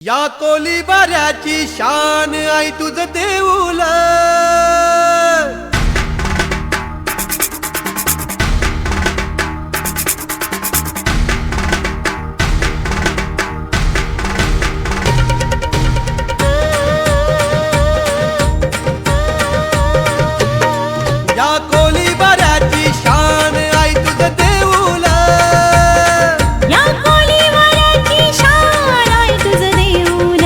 या कोलीबाऱ्याची शान आई तुझं देऊल या कोलीबाऱ्याची शान आई तुझं देऊल या कोलीवाड्याची शान आई तुझं देऊल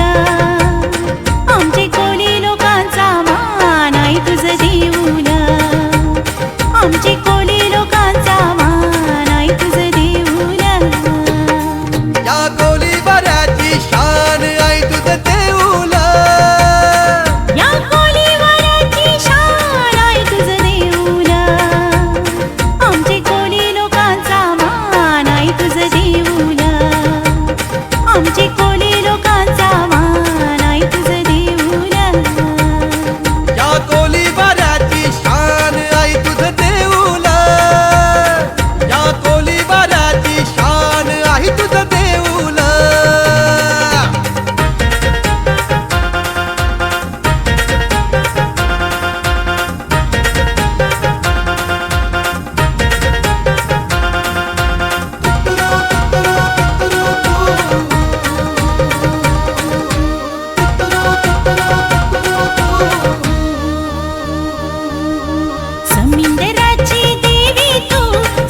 आमचे कोली लोकांचा मान आई तुझं देऊल आमचे कोली लोकांचा मान आई तुझं देऊल या कोलीबाऱ्याची शान आई तुझं देऊल या कोलीवाड्याची शान आई तुझं देऊल आमचे कोली लोकांचा मान आई तुझं देऊल आमचे कोली लोकांचा मान आई तुझं देऊल या कोलीबाऱ्याची शान आई तुझं देऊल या कोलीबाऱ्याची शान आई तुझं देऊल समिंदराची देवी तू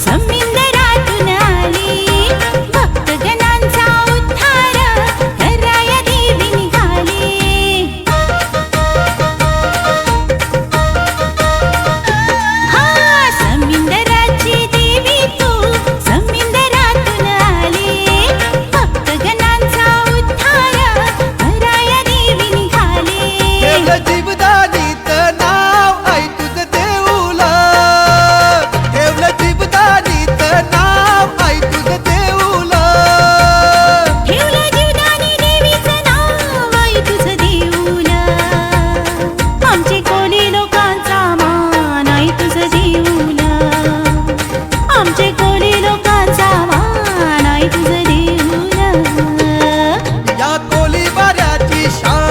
समिंदरातून आली भक्तगणांचा उद्धार कराया देवी निघाली हा समिंदराची देवी तू समिंदरातून आली भक्तगणांचा उद्धार कराया देवी निघाली ठेवलं जीवदानीत नाव आई तुझं देऊल ठेवलं जीवदानीत नाव आई तुझं देऊल ठेवलं जीवदानी देवीचं नाव आई तुझं देऊल आमचे कोली लोकांचा मान आई तुझं देऊल आमचे कोली लोकांचा मान आई तुझं देऊल या कोलीबाऱ्याची शान